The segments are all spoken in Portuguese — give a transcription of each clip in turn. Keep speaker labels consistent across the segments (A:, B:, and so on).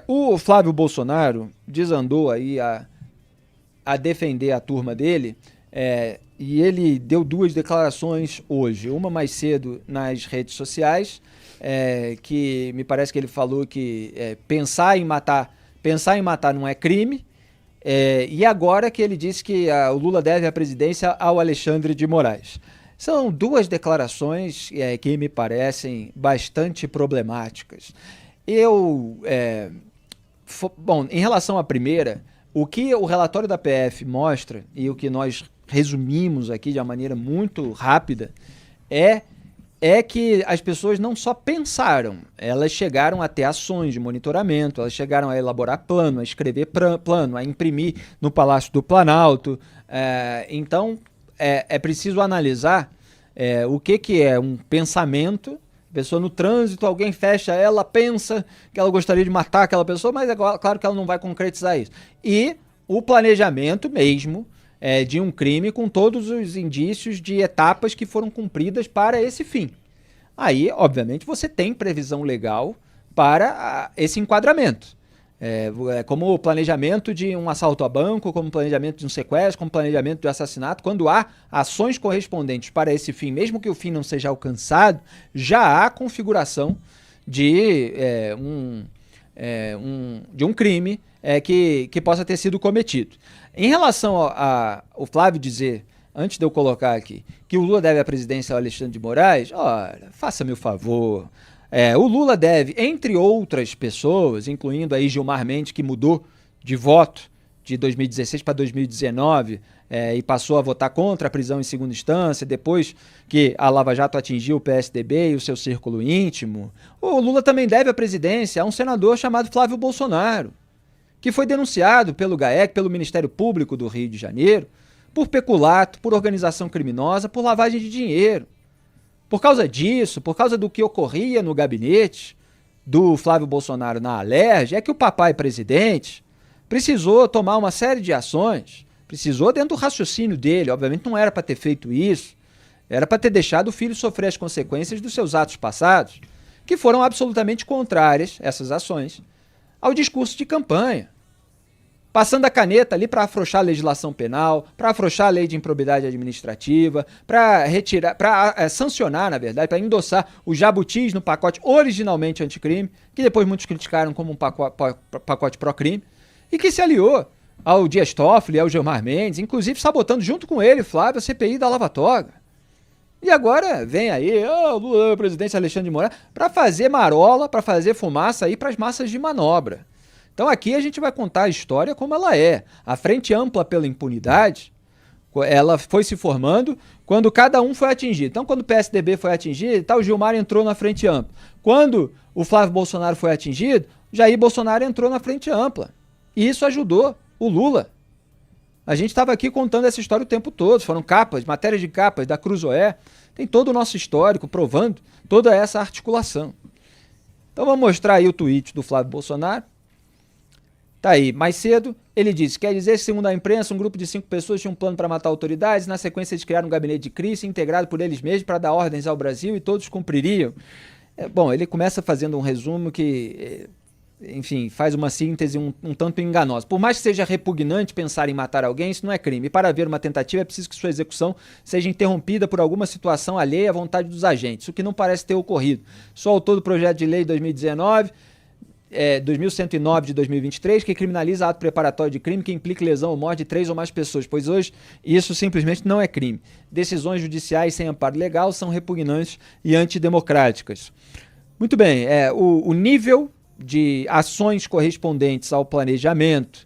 A: O Flávio Bolsonaro desandou aí a defender a turma dele, e ele deu duas declarações hoje, uma mais cedo nas redes sociais, que me parece que ele falou que pensar em matar não é crime, e agora que ele disse que o Lula deve a presidência ao Alexandre de Moraes. São duas declarações que me parecem bastante problemáticas. Bom, em relação à primeira, o que o relatório da PF mostra, e o que nós resumimos aqui de uma maneira muito rápida, é que as pessoas não só pensaram, elas chegaram a ter ações de monitoramento, elas chegaram a elaborar plano, a escrever plano, a imprimir no Palácio do Planalto. Então, é preciso analisar o que é um pensamento. A pessoa no trânsito, alguém fecha ela, pensa que ela gostaria de matar aquela pessoa, mas é claro que ela não vai concretizar isso. E o planejamento mesmo de um crime com todos os indícios de etapas que foram cumpridas para esse fim. Aí, obviamente, você tem previsão legal para esse enquadramento. Como o planejamento de um assalto a banco, como o planejamento de um sequestro, como o planejamento de assassinato. Quando há ações correspondentes para esse fim, mesmo que o fim não seja alcançado, já há configuração de um crime que possa ter sido cometido. Em relação ao Flávio dizer, antes de eu colocar aqui, que o Lula deve a presidência ao Alexandre de Moraes, olha, faça-me o favor. O Lula deve, entre outras pessoas, incluindo aí Gilmar Mendes, que mudou de voto de 2016 para 2019 e passou a votar contra a prisão em segunda instância, depois que a Lava Jato atingiu o PSDB e o seu círculo íntimo. O Lula também deve a presidência a um senador chamado Flávio Bolsonaro, que foi denunciado pelo GAEC, pelo Ministério Público do Rio de Janeiro, por peculato, por organização criminosa, por lavagem de dinheiro. Por causa disso, por causa do que ocorria no gabinete do Flávio Bolsonaro na Alerj, é que o papai presidente precisou tomar uma série de ações, precisou dentro do raciocínio dele, obviamente não era para ter feito isso, era para ter deixado o filho sofrer as consequências dos seus atos passados, que foram absolutamente contrárias, essas ações, ao discurso de campanha. Passando a caneta ali para afrouxar a legislação penal, para afrouxar a lei de improbidade administrativa, para retirar, para sancionar, na verdade, para endossar os jabutis no pacote originalmente anticrime, que depois muitos criticaram como um pacote pró-crime, e que se aliou ao Dias Toffoli, ao Gilmar Mendes, inclusive sabotando junto com ele, Flávio, a CPI da Lava Toga. E agora vem aí, o Lula, o presidente Alexandre de Moraes, para fazer marola, para fazer fumaça aí para as massas de manobra. Então aqui a gente vai contar a história como ela é. A Frente Ampla pela Impunidade, ela foi se formando quando cada um foi atingido. Então quando o PSDB foi atingido, o Gilmar entrou na Frente Ampla. Quando o Flávio Bolsonaro foi atingido, Jair Bolsonaro entrou na Frente Ampla. E isso ajudou o Lula. A gente estava aqui contando essa história o tempo todo. Foram capas, matérias de capas da Cruzoé. Tem todo o nosso histórico provando toda essa articulação. Então vamos mostrar aí o tweet do Flávio Bolsonaro. Tá aí, mais cedo, ele disse, quer dizer que, segundo a imprensa, um grupo de 5 pessoas tinha um plano para matar autoridades, na sequência eles criaram um gabinete de crise integrado por eles mesmos para dar ordens ao Brasil e todos cumpririam. Bom, ele começa fazendo um resumo que, enfim, faz uma síntese um tanto enganosa. Por mais que seja repugnante pensar em matar alguém, isso não é crime. E para haver uma tentativa é preciso que sua execução seja interrompida por alguma situação alheia à vontade dos agentes, o que não parece ter ocorrido. Sou autor do projeto de lei 2109 de 2023, que criminaliza ato preparatório de crime que implique lesão ou morte de 3 ou mais pessoas, pois hoje isso simplesmente não é crime. Decisões judiciais sem amparo legal são repugnantes e antidemocráticas. Muito bem, o nível de ações correspondentes ao planejamento,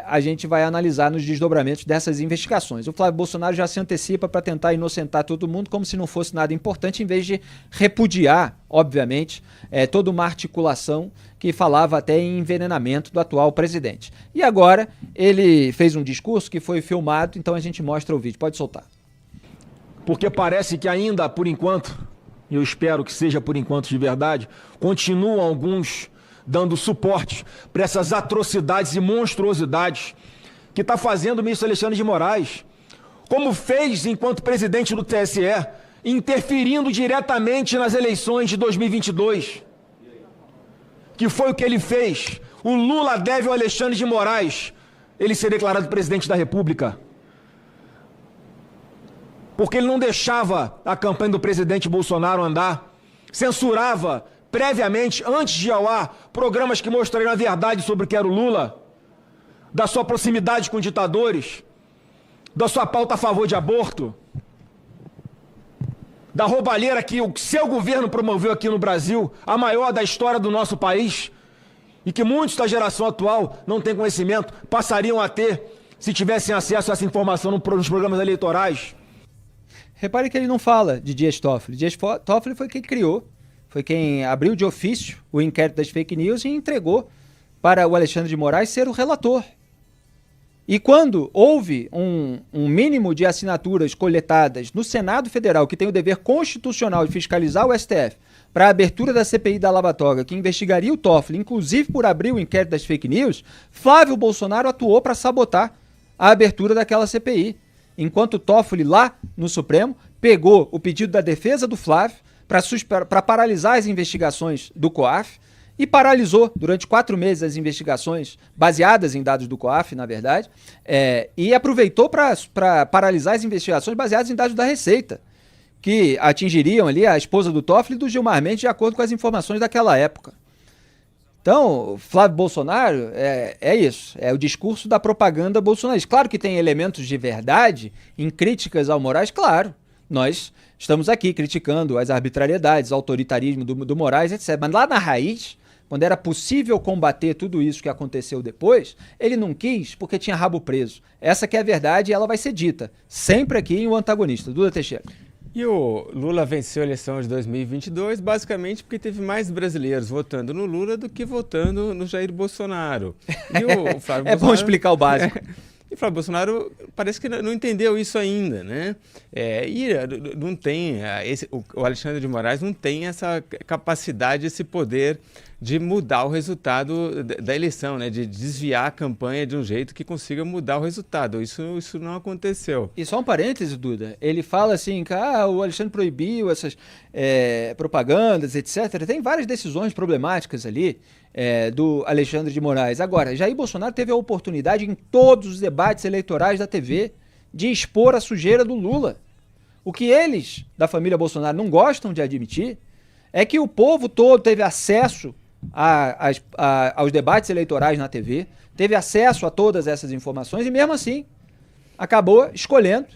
A: a gente vai analisar nos desdobramentos dessas investigações. O Flávio Bolsonaro já se antecipa para tentar inocentar todo mundo como se não fosse nada importante, em vez de repudiar, obviamente, toda uma articulação que falava até em envenenamento do atual presidente. E agora ele fez um discurso que foi filmado, então a gente mostra o vídeo. Pode soltar.
B: Porque parece que ainda, por enquanto, e eu espero que seja por enquanto de verdade, continuam alguns dando suporte para essas atrocidades e monstruosidades que está fazendo o ministro Alexandre de Moraes, como fez enquanto presidente do TSE, interferindo diretamente nas eleições de 2022. que foi o que ele fez, o Lula deve ao Alexandre de Moraes ele ser declarado presidente da República. Porque ele não deixava a campanha do presidente Bolsonaro andar, censurava previamente, antes de ir ao ar, programas que mostrariam a verdade sobre o que era o Lula, da sua proximidade com ditadores, da sua pauta a favor de aborto, da roubalheira que o seu governo promoveu aqui no Brasil, a maior da história do nosso país, e que muitos da geração atual não têm conhecimento, passariam a ter se tivessem acesso a essa informação nos programas eleitorais.
A: Repare que ele não fala de Dias Toffoli. Dias Toffoli foi quem criou, foi quem abriu de ofício o inquérito das fake news e entregou para o Alexandre de Moraes ser o relator. E quando houve um mínimo de assinaturas coletadas no Senado Federal, que tem o dever constitucional de fiscalizar o STF, para a abertura da CPI da Lava Toga, que investigaria o Toffoli, inclusive por abrir o inquérito das fake news, Flávio Bolsonaro atuou para sabotar a abertura daquela CPI. Enquanto o Toffoli, lá no Supremo, pegou o pedido da defesa do Flávio para paralisar as investigações do COAF e paralisou durante 4 meses as investigações baseadas em dados do COAF, na verdade, e aproveitou para paralisar as investigações baseadas em dados da Receita, que atingiriam ali a esposa do Toffoli e do Gilmar Mendes, de acordo com as informações daquela época. Então, Flávio Bolsonaro é isso, é o discurso da propaganda bolsonarista. Claro que tem elementos de verdade em críticas ao Moraes, claro. Nós estamos aqui criticando as arbitrariedades, o autoritarismo do Moraes, etc. Mas lá na raiz, quando era possível combater tudo isso que aconteceu depois, ele não quis porque tinha rabo preso. Essa que é a verdade e ela vai ser dita sempre aqui em O Antagonista. Duda Teixeira.
C: E o Lula venceu a eleição de 2022 basicamente porque teve mais brasileiros votando no Lula do que votando no Jair Bolsonaro. E o Flávio
A: Bom explicar o básico.
C: E o Flávio Bolsonaro parece que não entendeu isso ainda, né? E não tem, o Alexandre de Moraes não tem essa capacidade, esse poder de mudar o resultado da eleição, né? De desviar a campanha de um jeito que consiga mudar o resultado. Isso não aconteceu.
A: E só um parêntese, Duda. Ele fala assim que o Alexandre proibiu essas propagandas, etc. Tem várias decisões problemáticas ali do Alexandre de Moraes. Agora, Jair Bolsonaro teve a oportunidade em todos os debates eleitorais da TV de expor a sujeira do Lula. O que eles, da família Bolsonaro, não gostam de admitir é que o povo todo teve acesso aos debates eleitorais na TV, teve acesso a todas essas informações e mesmo assim acabou escolhendo,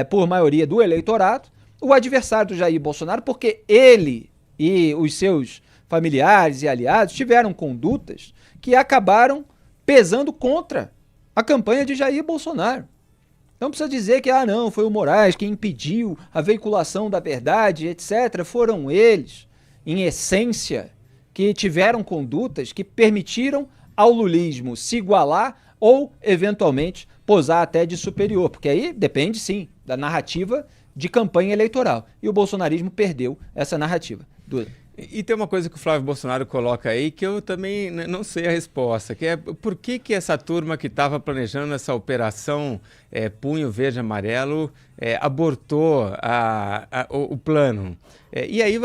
A: por maioria do eleitorado, o adversário do Jair Bolsonaro, porque ele e os seus familiares e aliados tiveram condutas que acabaram pesando contra a campanha de Jair Bolsonaro. Não precisa dizer que, não, foi o Moraes quem impediu a veiculação da verdade, etc. Foram eles, em essência, que tiveram condutas que permitiram ao lulismo se igualar ou, eventualmente, posar até de superior, porque aí depende, sim, da narrativa de campanha eleitoral. E o bolsonarismo perdeu essa narrativa. Duda.
C: E tem uma coisa que o Flávio Bolsonaro coloca aí que eu também não sei a resposta, que é por que essa turma que estava planejando essa operação Punho Verde Amarelo abortou o plano. E aí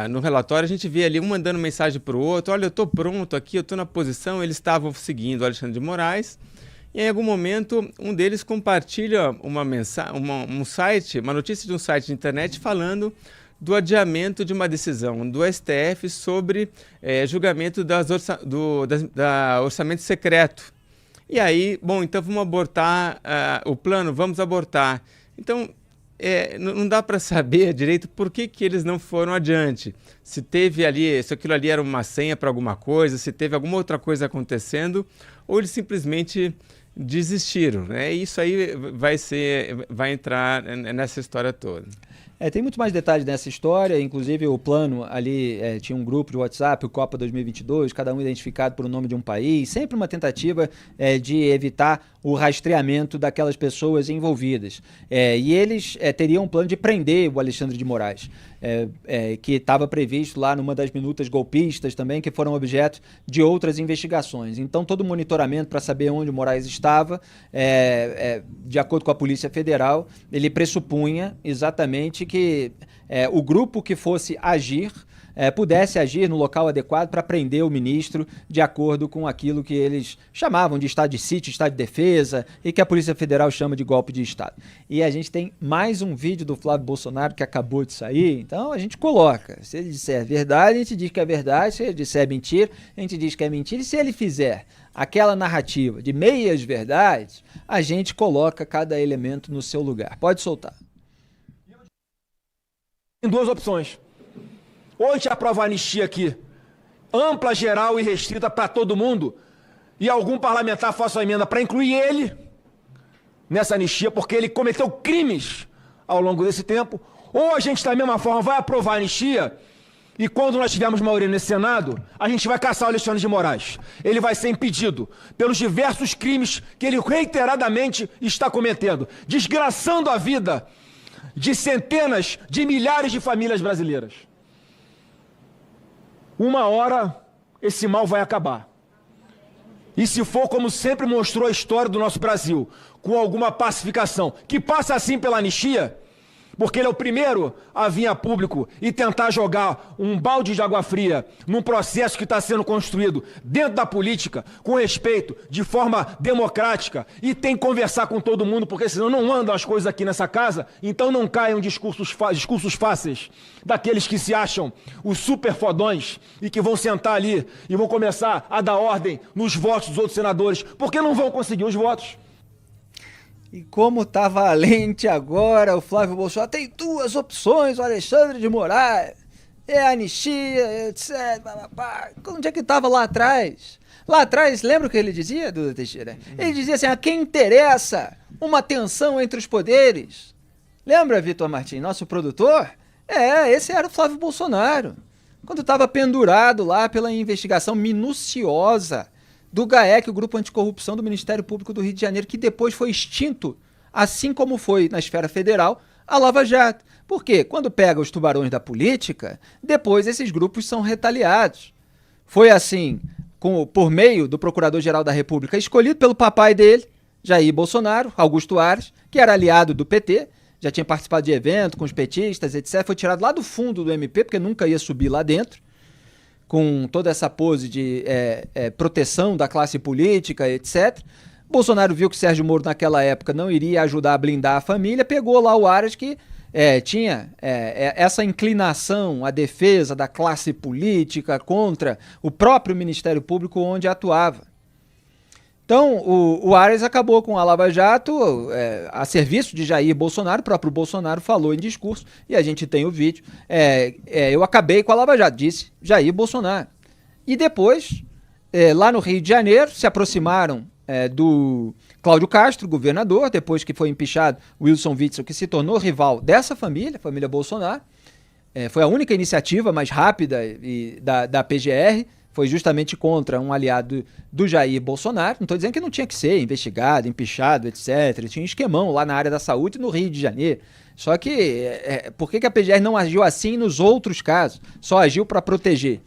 C: no relatório a gente vê ali um mandando mensagem para o outro, olha, eu estou pronto aqui, eu estou na posição, eles estavam seguindo o Alexandre de Moraes, e em algum momento um deles compartilha uma notícia de um site de internet falando do adiamento de uma decisão do STF sobre julgamento da orçamento secreto. E aí, bom, então vamos abortar o plano, vamos abortar. Então, não dá para saber direito por que eles não foram adiante. Se teve ali, se aquilo ali era uma senha para alguma coisa, se teve alguma outra coisa acontecendo, ou eles simplesmente desistiram, né? E isso aí vai entrar nessa história toda.
A: Tem muito mais detalhes nessa história, inclusive o plano ali tinha um grupo de WhatsApp, o Copa 2022, cada um identificado por um nome de um país, sempre uma tentativa de evitar o rastreamento daquelas pessoas envolvidas. E eles teriam um plano de prender o Alexandre de Moraes, que estava previsto lá numa das minutas golpistas também, que foram objeto de outras investigações. Então todo o monitoramento para saber onde o Moraes estava, de acordo com a Polícia Federal, ele pressupunha exatamente que o grupo que fosse agir pudesse agir no local adequado para prender o ministro de acordo com aquilo que eles chamavam de estado de sítio, estado de defesa e que a Polícia Federal chama de golpe de Estado. E a gente tem mais um vídeo do Flávio Bolsonaro que acabou de sair, então a gente coloca. Se ele disser verdade, a gente diz que é verdade, se ele disser mentira, a gente diz que é mentira, e se ele fizer aquela narrativa de meias verdades, a gente coloca cada elemento no seu lugar. Pode soltar.
B: Tem duas opções. Ou a gente aprova a anistia aqui, ampla, geral e restrita para todo mundo, e algum parlamentar faça uma emenda para incluir ele nessa anistia, porque ele cometeu crimes ao longo desse tempo, ou a gente, da mesma forma, vai aprovar a anistia, e quando nós tivermos maioria nesse Senado, a gente vai caçar o Alexandre de Moraes. Ele vai ser impedido pelos diversos crimes que ele reiteradamente está cometendo, desgraçando a vida de centenas de milhares de famílias brasileiras. Uma hora esse mal vai acabar. E se for como sempre mostrou a história do nosso Brasil, com alguma pacificação, que passa assim pela anistia, porque ele é o primeiro a vir a público e tentar jogar um balde de água fria num processo que está sendo construído dentro da política, com respeito, de forma democrática, e tem que conversar com todo mundo, porque senão não andam as coisas aqui nessa casa, então não caiam discursos fáceis daqueles que se acham os super fodões e que vão sentar ali e vão começar a dar ordem nos votos dos outros senadores, porque não vão conseguir os votos.
A: E como tá valente agora o Flávio Bolsonaro, tem duas opções, o Alexandre de Moraes, é anistia, etc. Onde é que tava lá atrás? Lá atrás, lembra o que ele dizia, Duda Teixeira? Ele dizia assim, a quem interessa uma tensão entre os poderes? Lembra, Vitor Martins, nosso produtor? Esse era o Flávio Bolsonaro. Quando estava pendurado lá pela investigação minuciosa do GAEC, o Grupo Anticorrupção do Ministério Público do Rio de Janeiro, que depois foi extinto, assim como foi na esfera federal a Lava Jato. Por quê? Quando pega os tubarões da política, depois esses grupos são retaliados. Foi assim, por meio do Procurador-Geral da República, escolhido pelo papai dele, Jair Bolsonaro, Augusto Aras, que era aliado do PT, já tinha participado de evento com os petistas, etc. Foi tirado lá do fundo do MP, porque nunca ia subir lá dentro, com toda essa pose de proteção da classe política, etc. Bolsonaro viu que Sérgio Moro, naquela época, não iria ajudar a blindar a família, pegou lá o Aras, que tinha essa inclinação à defesa da classe política contra o próprio Ministério Público onde atuava. Então, o Aras acabou com a Lava Jato a serviço de Jair Bolsonaro. O próprio Bolsonaro falou em discurso, e a gente tem o vídeo. Eu acabei com a Lava Jato, disse Jair Bolsonaro. E depois, lá no Rio de Janeiro, se aproximaram do Cláudio Castro, governador, depois que foi empichado Wilson Witzel, que se tornou rival dessa família, família Bolsonaro. Foi a única iniciativa mais rápida da PGR, foi justamente contra um aliado do Jair Bolsonaro. Não estou dizendo que não tinha que ser investigado, empichado, etc. Tinha um esquemão lá na área da saúde no Rio de Janeiro. Só que por que a PGR não agiu assim nos outros casos? Só agiu para proteger.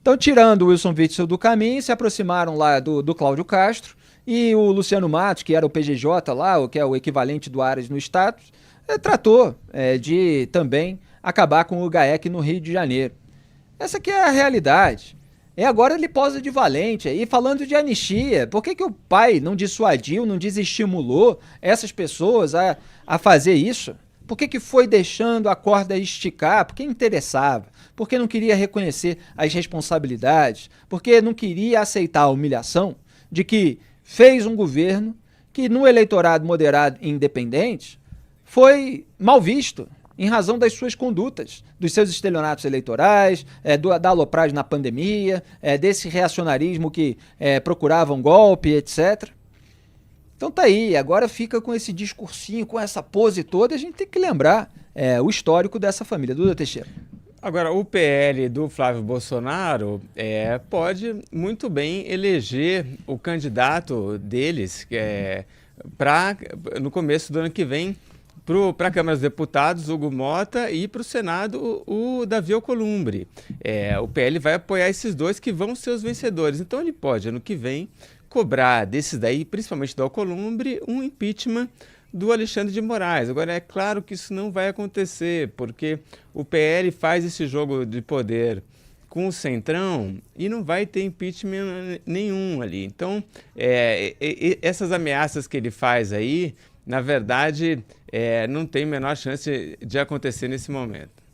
A: Então, tirando o Wilson Witzel do caminho, se aproximaram lá do Cláudio Castro, e o Luciano Matos, que era o PGJ lá, que é o equivalente do Aras no status, tratou de também acabar com o GAEC no Rio de Janeiro. Essa aqui é a realidade. Agora ele posa de valente aí, falando de anistia. Por que o pai não dissuadiu, não desestimulou essas pessoas a fazer isso? Por que foi deixando a corda esticar? Porque interessava. Porque não queria reconhecer as responsabilidades. Porque não queria aceitar a humilhação de que fez um governo que no eleitorado moderado e independente foi mal visto em razão das suas condutas, dos seus estelionatos eleitorais, da alopragem na pandemia, desse reacionarismo que procurava um golpe, etc. Então tá aí, agora fica com esse discursinho, com essa pose toda, a gente tem que lembrar o histórico dessa família. Duda Teixeira.
C: Agora, o PL do Flávio Bolsonaro pode muito bem eleger o candidato deles no começo do ano que vem, para a Câmara dos Deputados, Hugo Mota, e para o Senado, o Davi Alcolumbre. O PL vai apoiar esses dois que vão ser os vencedores. Então ele pode, ano que vem, cobrar desses daí, principalmente do Alcolumbre, um impeachment do Alexandre de Moraes. Agora, é claro que isso não vai acontecer, porque o PL faz esse jogo de poder com o Centrão e não vai ter impeachment nenhum ali. Então, essas ameaças que ele faz aí, na verdade, não tem a menor chance de acontecer nesse momento.